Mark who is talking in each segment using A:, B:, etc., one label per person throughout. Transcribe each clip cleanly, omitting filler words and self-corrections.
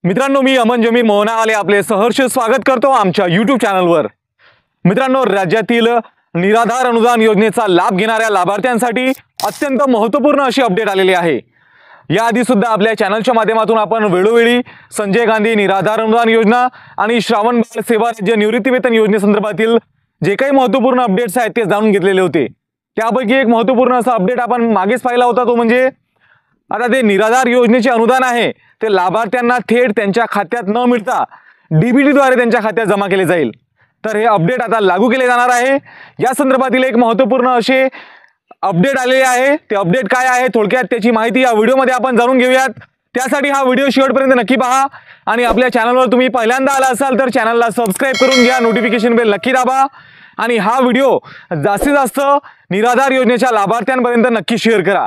A: मित्रांनो, मी अमन जमीर मोहनावाले आपले सहर्ष स्वागत करतो आमच्या YouTube चॅनलवर। मित्रांनो, राज्यातील निराधार अनुदान योजनेचा लाभ घेणाऱ्या लाभार्थ्यांसाठी अत्यंत महत्त्वपूर्ण अशी अपडेट आलेली आहे। याआधी सुद्धा आपल्या चॅनलच्या माध्यमातून आपण वेळोवेळी संजय गांधी निराधार अनुदान योजना आणि श्रावण बाळ सेवा राज्य निवृत्तीवेतन योजनेसंदर्भातील जे काही महत्त्वपूर्ण अपडेट्स आहेत ते जाणून घेतलेले होते। त्यापैकी एक महत्त्वपूर्ण असा अपडेट आपण मागेच पाहिला होता, तो म्हणजे आता ते निराधार योजनेचे अनुदान आहे ते लाभार्थ्यांना थेट त्यांच्या खात्यात न मिळता डीबीटी द्वारे त्यांच्या खात्यात जमा केले जाईल। तर हे अपडेट आता लागू केले जाणार आहे। या संदर्भातील एक महत्त्वपूर्ण असे अपडेट आलेले आहे। ते अपडेट काय आहे, थोडक्यात त्याची माहिती या व्हिडिओमध्ये आपण जाणून घेऊयात। त्यासाठी हा व्हिडिओ शेवटपर्यंत नक्की पहा आणि आपल्या चॅनलवर तुम्ही पहिल्यांदा आला असाल तर चॅनलला सबस्क्राइब करून घ्या, नोटिफिकेशन बेल नक्की दाबा आणि हा व्हिडिओ जास्तीत जास्त निराधार योजनेच्या लाभार्थ्यांपर्यंत नक्की शेअर करा।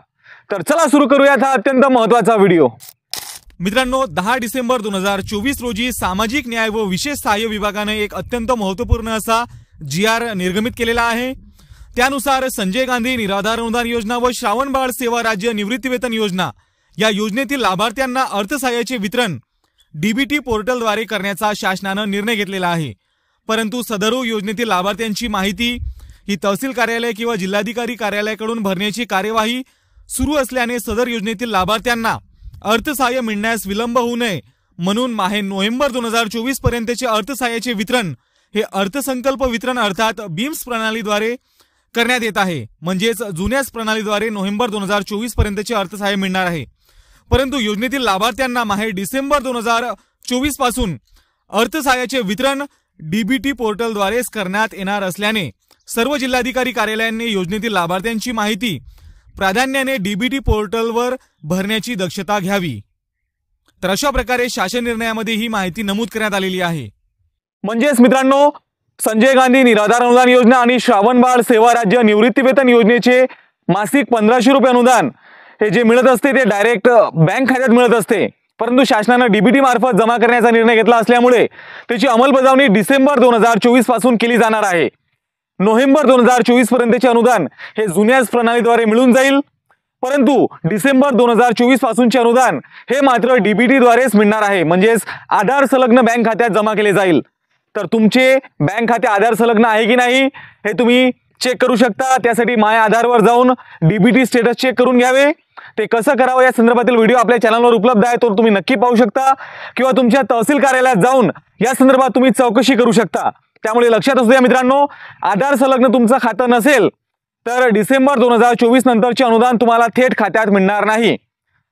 A: तर चला सुरू करूयात हा अत्यंत महत्त्वाचा व्हिडिओ।
B: मित्रांनो, 10 डिसेंबर 2024 रोजी सामाजिक न्याय व विशेष सहाय्य विभागाने एक अत्यंत महत्त्वपूर्ण असा GR निर्गमित केलेला आहे। त्यानुसार संजय गांधी निराधार अनुदान योजना व श्रावण बाळ सेवा राज्य निवृत्तीवेतन योजना या योजनेतील लाभार्थ्यांना अर्थसहाय्याचे वितरण डीबीटी पोर्टलद्वारे करण्याचा शासनाने निर्णय घेतलेला आहे। परंतु सदर योजनेतील लाभार्थ्यांची माहिती ही तहसील कार्यालय किंवा जिल्हाधिकारी कार्यालयाकडून भरण्याची कार्यवाही सुरू असल्याने सदर योजनेतील लाभार्थ्यांना अर्थसहाय्य मिळण्यास विलंब होऊ नये म्हणून माहे नोव्हेंबर 2024 पर्यंतचे अर्थसहाय्याचे वितरण हे अर्थसंकल्प वितरण अर्थात बीम्स प्रणालीद्वारे करण्यात येत आहे। म्हणजेच जुन्याच प्रणालीद्वारे नोव्हेंबर 2024 पर्यंतचे अर्थसहाय्य मिळणार आहे। परंतु योजनेतील लाभार्थ्यांना माहे डिसेंबर 2024 पासून अर्थसहाय्याचे वितरण डीबीटी पोर्टलद्वारेच करण्यात येणार असल्याने सर्व जिल्हाधिकारी कार्यालयांनी योजनेतील लाभार्थ्यांची माहिती प्राधान्याने डीबीटी पोर्टलवर भरण्याची दक्षता घ्यावी। तर अशा प्रकारे शासन निर्णयामध्ये ही माहिती नमूद करण्यात आलेली आहे।
A: म्हणजेच मित्रांनो, संजय गांधी निराधार अनुदान योजना आणि श्रावण बाळ सेवा राज्य निवृत्तीवेतन योजनेचे मासिक 1500 रुपये अनुदान हे जे मिळत असते ते डायरेक्ट बँक खात्यात मिळत असते। परंतु शासनाने डीबीटी मार्फत जमा करण्याचा निर्णय घेतला असल्यामुळे त्याची अंमलबजावणी डिसेंबर 2024 पासून केली जाणार आहे। नोव्हेंबर 2024 पर्यंतचे अनुदान हे जुन्याच प्रणालीद्वारे मिळून जाईल, परंतु डिसेंबर 2024 पासूनचे अनुदान हे मात्र डीबीटी द्वारेच मिळणार आहे। म्हणजेच आधार संलग्न बँक खात्यात जमा केले जाईल। तर तुमचे बँक खाते आधार संलग्न आहे की नाही हे तुम्ही चेक करू शकता। त्यासाठी माय आधारवर जाऊन डीबीटी स्टेटस चेक करून घ्यावे। ते कसं करावं या संदर्भातील व्हिडिओ आपल्या चॅनलवर उपलब्ध आहे, तो तुम्ही नक्की पाहू शकता किंवा तुमच्या तहसील कार्यालयात जाऊन या संदर्भात तुम्ही चौकशी करू शकता। त्यामुळे लक्षात असू द्या मित्रांनो, आधार संलग्न तुमचं खातं नसेल तर डिसेंबर 2024 नंतरचे अनुदान तुम्हाला थेट खात्यात मिळणार नाही।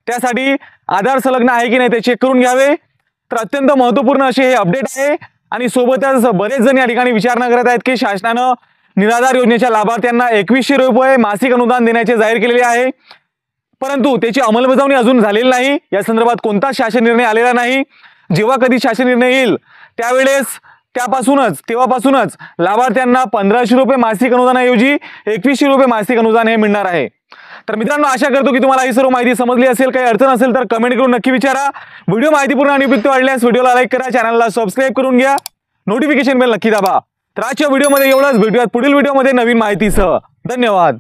A: त्यासाठी आधार संलग्न आहे की नाही ते चेक करून घ्यावे। तर अत्यंत महत्त्वपूर्ण असे हे अपडेट आहे आणि सोबतच बरेच जण या ठिकाणी विचारणा करत आहेत की शासनाने निराधार योजनेच्या लाभार्थ्यांना 2100 रुपये मासिक अनुदान देण्याचे जाहीर केलेले आहे, परंतु त्याची अंमलबजावणी अजून झालेली नाही। या संदर्भात कोणताच शासन निर्णय आलेला नाही। जेव्हा कधी शासन निर्णय येईल त्यावेळेस तेव्हापासूनच लाभार्थ्यांना 1500 रुपये मासिक अनुदानाऐवजी 2100 रुपये मासिक अनुदान हे मिळणार आहे। तर मित्रांनो, आशा करतो की तुम्हाला ही सर्व माहिती समजली असेल। काही अडचण असेल तर कमेंट करून नक्की विचारा। व्हिडिओ माहितीपूर्ण आणि उपयुक्त वाटल्यास व्हिडिओला लाईक करा, चॅनलला सबस्क्राइब करून घ्या, नोटिफिकेशन बेल नक्की दाबा। तर आजच्या व्हिडिओमध्ये एवढंच। भेटूयात पुढील व्हिडिओमध्ये नवीन माहितीसह। धन्यवाद।